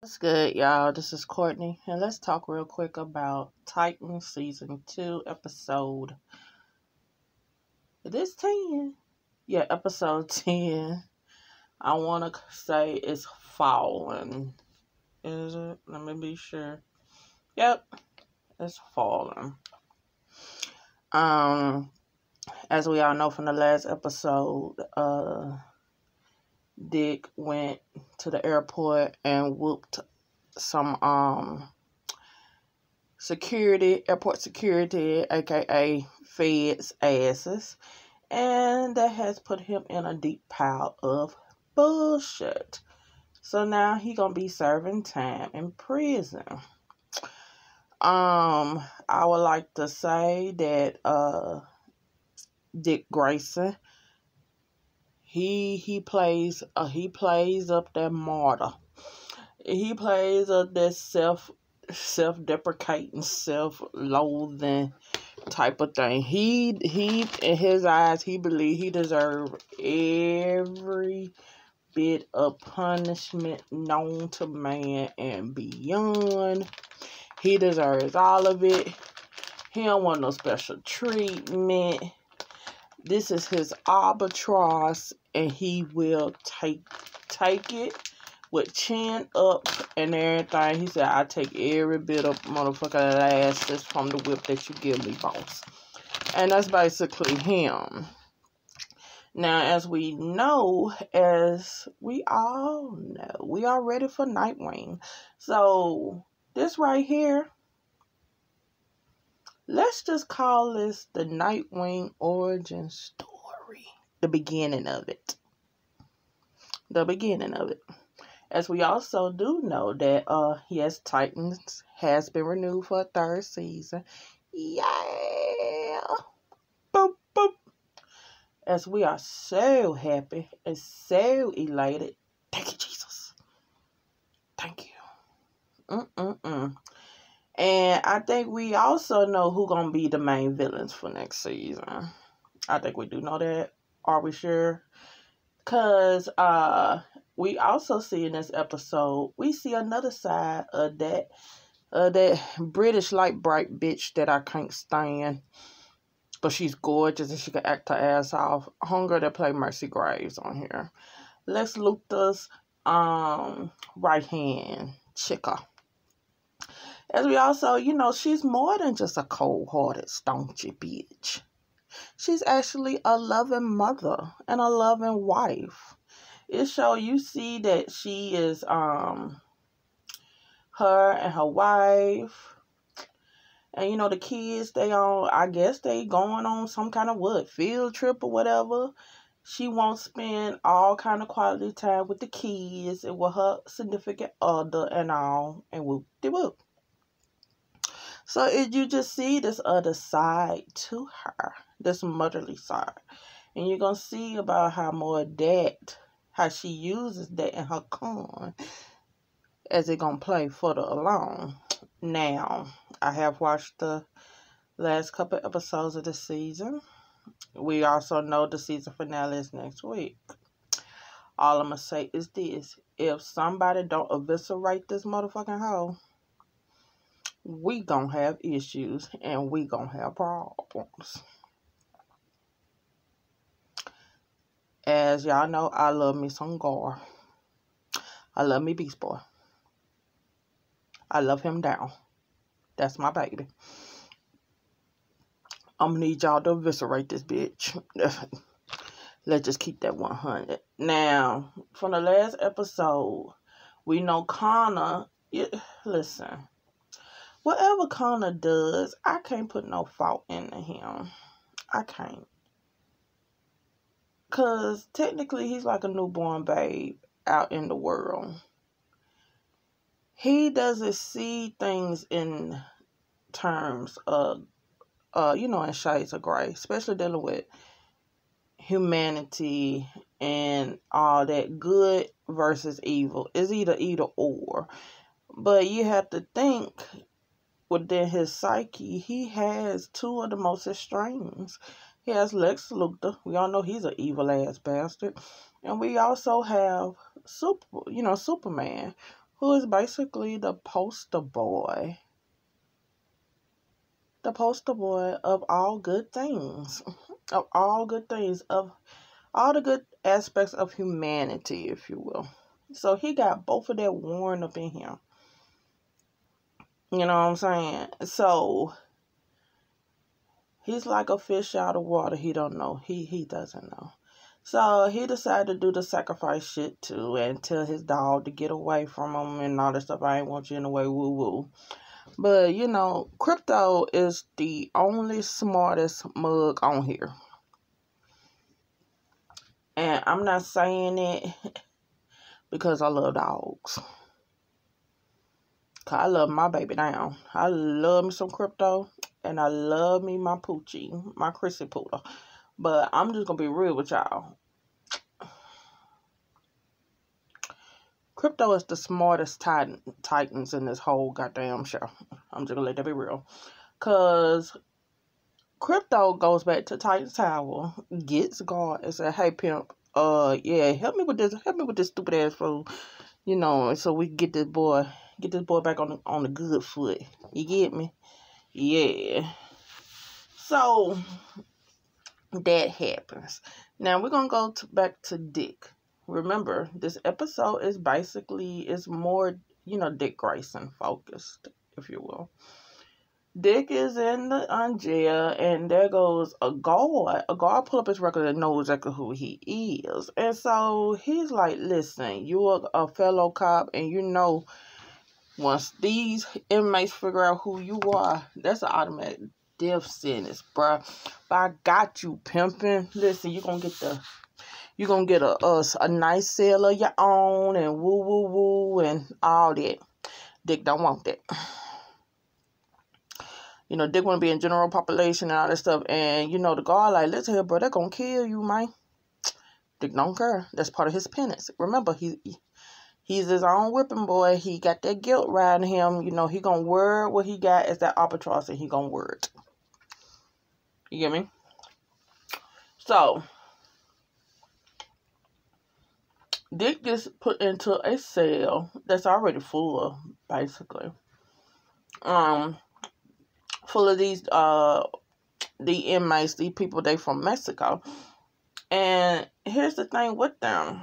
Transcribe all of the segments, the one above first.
What's good, y'all? This is Courtney, and let's talk real quick about Titan Season 2, Episode. It is 10. Yeah, Episode 10. I want to say it's Fallen. Is it? Let me be sure. Yep, it's Fallen. Um, as we all know from the last episode, Dick went to the airport and whooped some, airport security, aka feds asses, and that has put him in a deep pile of bullshit. So now he gonna be serving time in prison. I would like to say that Dick Grayson, he plays up that martyr. He plays up that self-deprecating, self-loathing type of thing. He in his eyes, he believe he deserved every bit of punishment known to man and beyond. He deserves all of it. He don't want no special treatment. This is his albatross, and he will take it with chin up and everything. He said, I take every bit of motherfucking lashes from the whip that you give me, boss. And that's basically him. Now, as we all know, we are ready for Nightwing. So, this right here, let's just call this the Nightwing origin story. The beginning of it. As we also do know that, yes, Titans has been renewed for a third season. Yeah. Boop, boop. As we are so happy and so elated. Thank you, Jesus. Thank you. And I think we also know who gonna be the main villains for next season. I think we do know that. Are we sure? Because we also see in this episode, we see another side of that British light bright bitch that I can't stand. But she's gorgeous and she can act her ass off. Hunger to play Mercy Graves on here. Lex Luthor's right hand chica. As we also, she's more than just a cold-hearted, staunchy bitch. She's actually a loving mother and a loving wife. You see that she is her and her wife, and the kids, I guess they going on some kind of field trip or whatever. She won't spend all kind of quality time with the kids and with her significant other and all, and whoop-de-whoop. So you just see this other side to her, this motherly side. And you're going to see about how she uses that in her con as it going to play further along. Now, I have watched the last couple episodes of the season. We also know the season finale is next week. All I'm going to say is this. If somebody don't eviscerate this motherfucking hoe, we gonna have issues and we gonna have problems. As y'all know, I love me some Gar. I love me Beast Boy. I love him down. That's my baby. I'm gonna need y'all to eviscerate this bitch. Let's just keep that 100. Now, from the last episode, we know Connor. Listen. Whatever Connor does, I can't put no fault into him. I can't. Because technically he's like a newborn babe out in the world. He doesn't see things in terms of, in shades of gray. Especially dealing with humanity and all that, good versus evil. It's either or. But you have to think, within his psyche, he has two of the most extremes. He has Lex Luthor. We all know he's an evil ass bastard. And we also have Superman, who is basically the poster boy. The poster boy of all good things. Of all good things. Of all the good aspects of humanity, if you will. So he got both of that worn up in him. You know what I'm saying? So he's like a fish out of water. He don't know. He doesn't know. So he decided to do the sacrifice shit too and tell his dog to get away from him and all that stuff. I ain't want you in the way, woo woo. But, you know, Krypto is the only smartest mug on here. And I'm not saying it because I love dogs. Cause I love my baby down. I love me some Krypto. And I love me my Poochie, my Chrissy Poodle. But I'm just going to be real with y'all. Krypto is the smartest titans in this whole goddamn show. I'm just going to let that be real. Because Krypto goes back to Titan's Tower, gets guard, and says, "Hey, pimp, yeah, help me with this stupid ass fool, you know, so we can get this boy back on the good foot. You get me? Yeah." So that happens. Now we're gonna go back to Dick. Remember, this episode is more, you know, Dick Grayson focused, if you will. Dick is in the jail, and there goes a guard. A guard pull up his record and knows exactly who he is. And so he's like, "Listen, you're a fellow cop, and you know, once these inmates figure out who you are, that's an automatic death sentence, bruh. But I got you, pimping. Listen, you're gonna get a nice cell of your own, and woo woo woo, and all that." Dick don't want that. You know, Dick want to be in general population and all that stuff. And, you know, the guard like, "Listen here, bro, they're going to kill you, man." Dick don't care. That's part of his penance. Remember, he's his own whipping boy. He got that guilt riding him. You know, he going to word what he got as that albatross, and he going to word. You get me? So, Dick gets put into a cell that's already full, basically. Full of these the inmates, these people, they from Mexico. And here's the thing with them.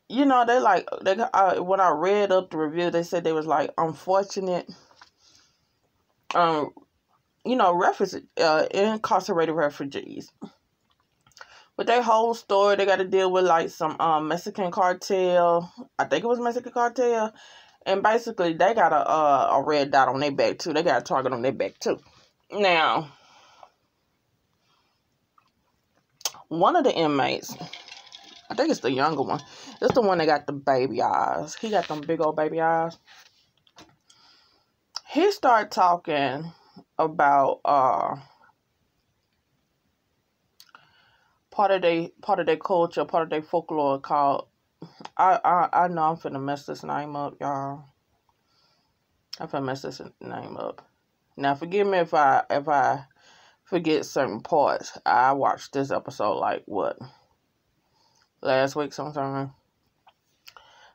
You know, when I read up the review, they said they was like unfortunate, you know, incarcerated refugees. But their whole story, they got to deal with like some Mexican cartel. I think it was Mexican cartel. And basically, they got a red dot on their back, too. They got a target on their back, too. Now, one of the inmates, I think it's the younger one. It's the one that got the baby eyes. He got them big old baby eyes. He started talking about part of their culture, part of their folklore called, I know I'm finna mess this name up, y'all. I'm finna mess this name up. Now, forgive me if I forget certain parts. I watched this episode like last week sometime.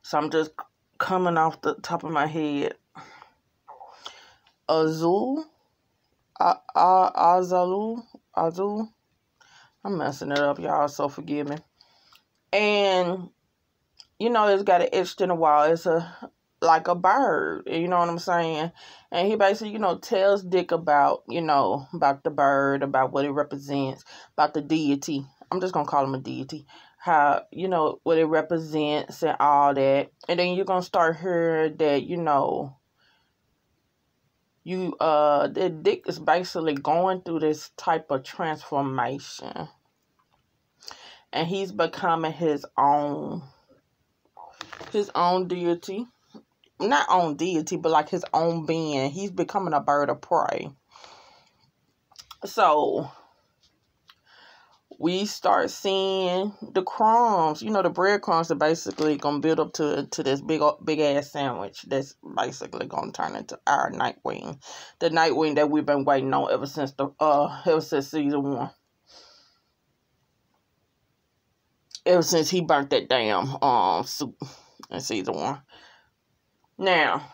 So I'm just coming off the top of my head. Azul. I'm messing it up, y'all, so forgive me. And, you know, it's got it etched in the wall. It's like a bird, you know what I'm saying? And he basically, you know, tells Dick about the bird, about what it represents, about the deity. I'm just going to call him a deity. How, you know, what it represents and all that. And then you're going to start hearing that, you know, that Dick is basically going through this type of transformation. And he's becoming his own deity. Not own deity, but like his own being. He's becoming a bird of prey. So, we start seeing the crumbs, you know, the breadcrumbs that basically going to build up to this big ass sandwich that's basically going to turn into our Nightwing. The Nightwing that we've been waiting on ever since season 1. ever since he burnt that damn suit in season 1. Now,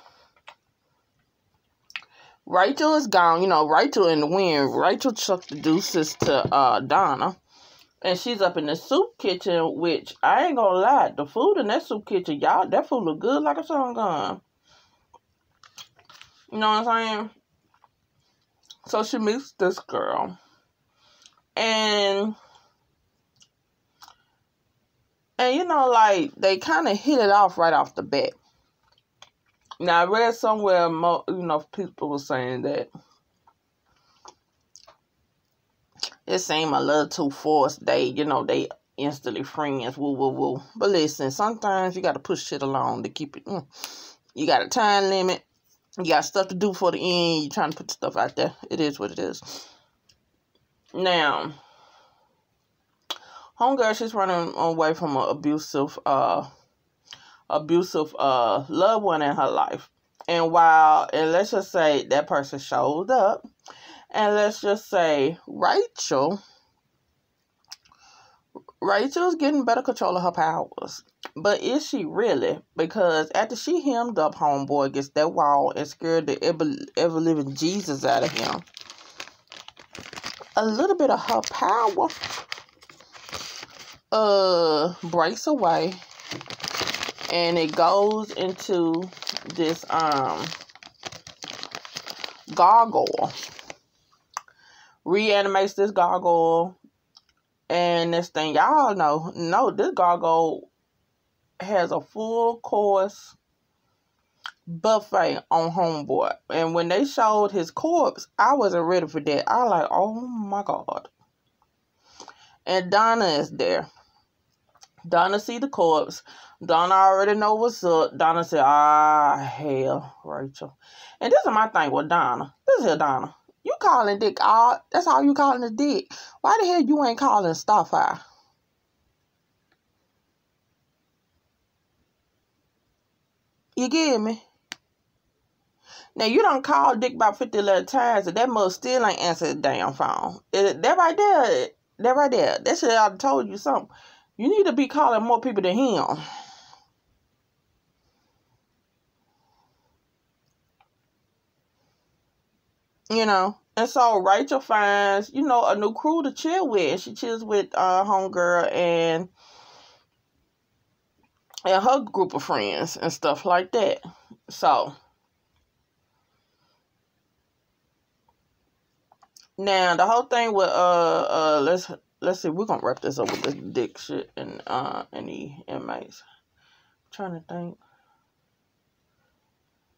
Rachel is gone. You know, Rachel in the wind. Rachel chucked the deuces to Donna. And she's up in the soup kitchen, which I ain't gonna lie, the food in that soup kitchen, y'all, that food look good like a sun gun. You know what I'm saying? So she meets this girl. And you know, like, they kind of hit it off right off the bat. Now, I read somewhere, you know, people were saying that it seemed a little too forced. They instantly friends, woo, woo, woo. But listen, sometimes you got to push shit along to keep it. You got a time limit. You got stuff to do for the end. You're trying to put stuff out there. It is what it is. Now, homegirl, she's running away from an abusive loved one in her life. And let's just say that person showed up. And let's just say Rachel's getting better control of her powers. But is she really? Because after she hemmed up homeboy against that wall and scared the ever-living Jesus out of him, a little bit of her power breaks away. And it goes into this gargoyle. Reanimates this gargoyle. And this thing, y'all know this gargoyle has a full course buffet on homeboy. And when they showed his corpse, I wasn't ready for that. I was like, oh my God. And Donna is there. Donna see the corpse. Donna already know what's up. Donna said, hell, Rachel. And this is my thing with Donna. This is Donna. You calling Dick all, that's all you calling a dick. Why the hell you ain't calling Starfire? You get me? Now, you done called Dick about 50 11 times, and that mother still ain't answered the damn phone. That right there. That shit I told you something. You need to be calling more people than him. You know? And so Rachel finds, a new crew to chill with. And she chills with homegirl and her group of friends and stuff like that. So now the whole thing with let's see, we're gonna wrap this up with this dick shit and the inmates. I'm trying to think.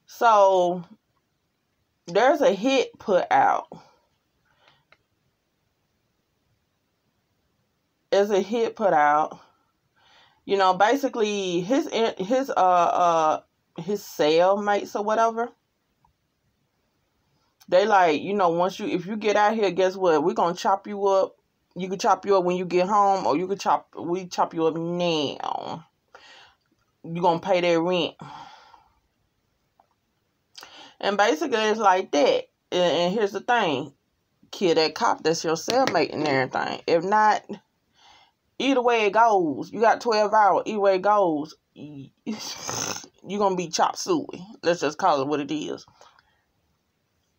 So there's a hit put out. Basically his cellmates or whatever. They like, if you get out here, guess what? We're gonna chop you up. You can chop you up when you get home, or we chop you up now. You're gonna pay their rent. And basically it's like that. And here's the thing. Kill that cop that's your cellmate and everything. If not, either way it goes, you got 12 hours. Either way it goes, you're going to be chop suey. Let's just call it what it is.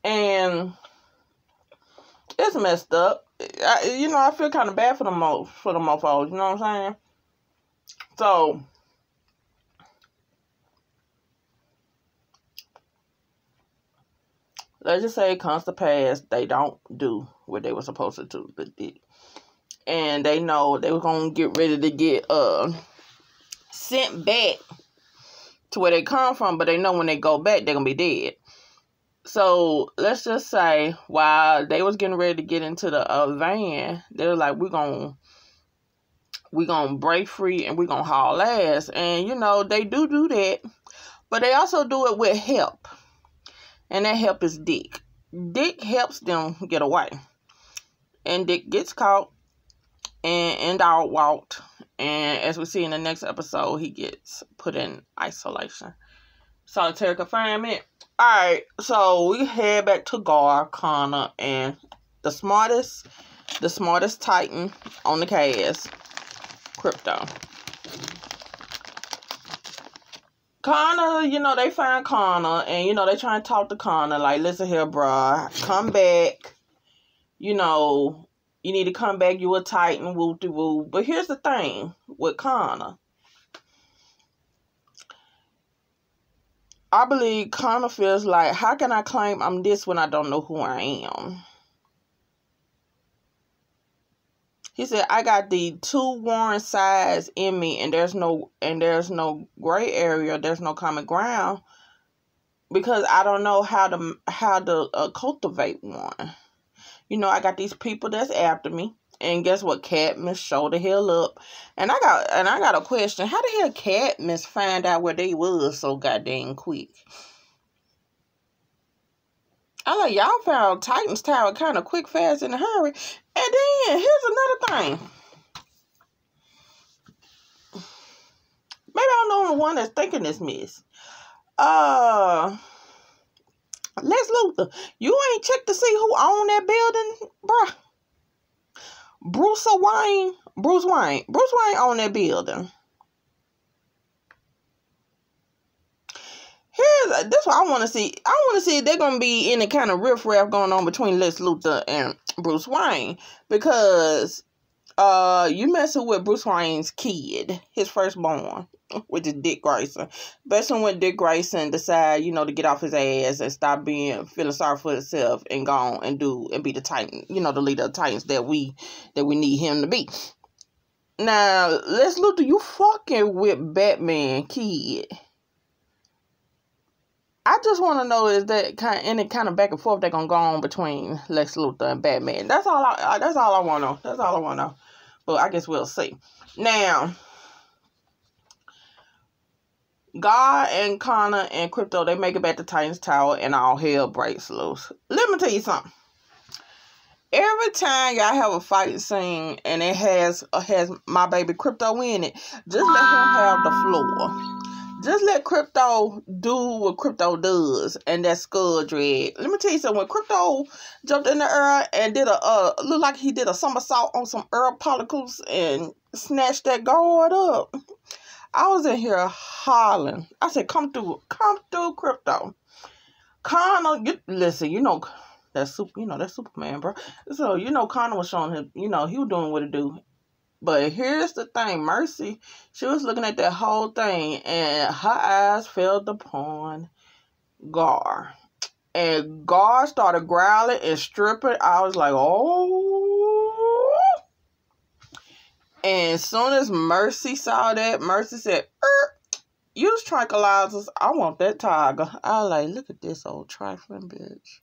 And it's messed up. I feel kind of bad for the mofos. You know what I'm saying? So let's just say it comes to pass, they don't do what they were supposed to do. And they know they were going to get ready to get sent back to where they come from. But they know when they go back, they're going to be dead. So let's just say while they was getting ready to get into the van, they were like, we're going to break free and we're going to haul ass. And, they do that. But they also do it with help. And that help is Dick. Dick helps them get away. And Dick gets caught and dog walked. And as we see in the next episode, he gets put in isolation. Solitary confinement. Alright, so we head back to Gar, Connor, and the smartest Titan on the cast, Crypto. Connor, they find Connor, and, they try to talk to Connor, like, listen here, bruh, come back, you need to come back, you a Titan, whoop-de-whoop. But here's the thing with Connor. I believe Connor feels like, how can I claim I'm this when I don't know who I am? He said, I got the two Warren sides in me, and there's no gray area, there's no common ground, because I don't know how to cultivate one. I got these people that's after me, and guess what? Cadmus show the hell up, and I got a question. How the hell Cadmus find out where they was so goddamn quick? I like, y'all found Titan's Tower kind of quick, fast, in a hurry. And then here's another thing. Maybe I'm the only one that's thinking this mess. Lex Luthor, you ain't checked to see who owned that building, bruh. Bruce Wayne owned that building. This what I want to see. I want to see if they're going to be any kind of riffraff going on between Lex Luthor and Bruce Wayne. Because you messing with Bruce Wayne's kid, his firstborn, which is Dick Grayson. Especially when Dick Grayson decide, to get off his ass and stop feeling sorry for himself and go on and be the Titan, the leader of Titans that we need him to be. Now, Lex Luthor, you fucking with Batman kid. I just want to know, is that any kind of back and forth they're gonna go on between Lex Luthor and Batman? That's all I want to know. That's all I want to know. But I guess we'll see. Now, God and Connor and Crypto, they make it back to Titan's Tower, and all hell breaks loose. Let me tell you something. Every time y'all have a fight scene and it has my baby Crypto in it, just let him have the floor. Just let Crypto do what Crypto does, and that's skull dread. Let me tell you something. When Crypto jumped in the air and did looked like he did a somersault on some air particles and snatched that guard up, I was in here hollering. I said, come through, Crypto. Connor, listen, that's Superman, bro. So, Connor was showing him, he was doing what it do. But here's the thing, Mercy, she was looking at that whole thing, and her eyes fell upon Gar. And Gar started growling and stripping. I was like, oh. And as soon as Mercy saw that, Mercy said, use tranquilizers. I want that tiger. I was like, look at this old trifling bitch.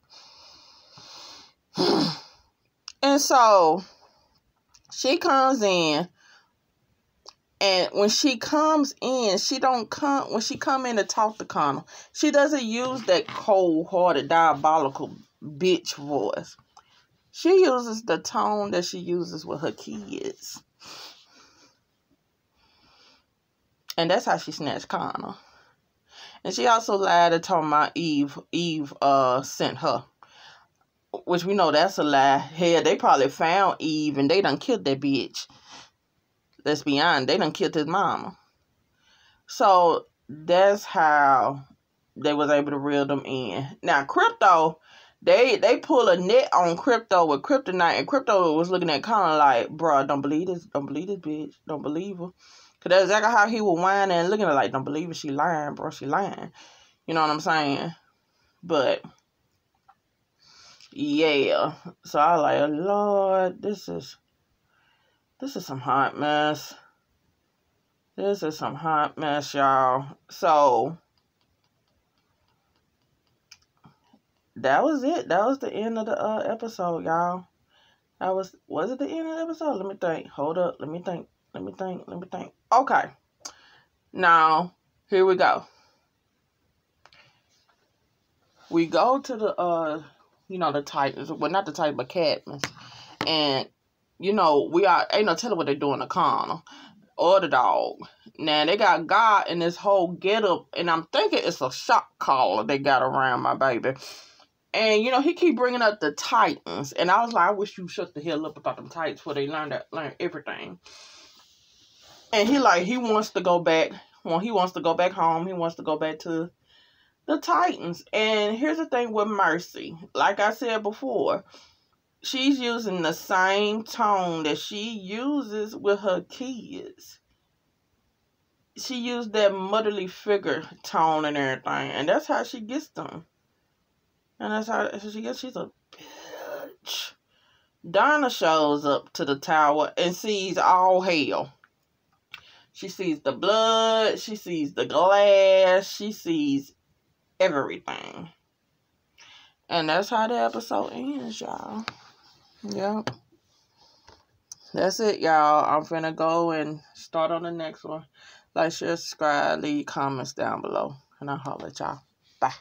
And so she comes in, and when she comes in, when she come in to talk to Connor, she doesn't use that cold-hearted, diabolical bitch voice. She uses the tone that she uses with her kids. And that's how she snatched Connor. And she also lied and told my Eve sent her. Which we know that's a lie. Hell, they probably found Eve and they done killed that bitch. Let's be honest, they done killed his mama. So that's how they was able to reel them in. Now, Crypto, they pull a net on Crypto with kryptonite, and Crypto was looking at Connor like, bro, don't believe this bitch. Don't believe her. Because that's exactly how he was whining and looking at her like, don't believe her, she lying, bro, she lying. You know what I'm saying? But yeah, so I was like, Lord, this is some hot mess. This is some hot mess, y'all. So that was it. That was the end of the episode, y'all. Was it the end of the episode? Let me think. Hold up. Let me think. Okay. Now, here we go. We go to the the Titans. Well, not the Titans, but Cadmus. And, ain't no telling what they're doing to Connor or the dog. Now, they got God in this whole getup, and I'm thinking it's a shock collar they got around my baby. And, he keep bringing up the Titans. And I was like, I wish you shut the hell up about them Titans before they learn everything. And he wants to go back. Well, he wants to go back home. He wants to go back to the Titans. And here's the thing with Mercy. Like I said before, she's using the same tone that she uses with her kids. She used that motherly figure tone and everything. And that's how she gets them. And that's how she gets. She's a bitch. Donna shows up to the tower and sees all hell. She sees the blood. She sees the glass. She sees everything. And that's how the episode ends, y'all. Yep. That's it, y'all. I'm finna go and start on the next one. Like, share, subscribe, leave comments down below. And I'll holler at y'all. Bye.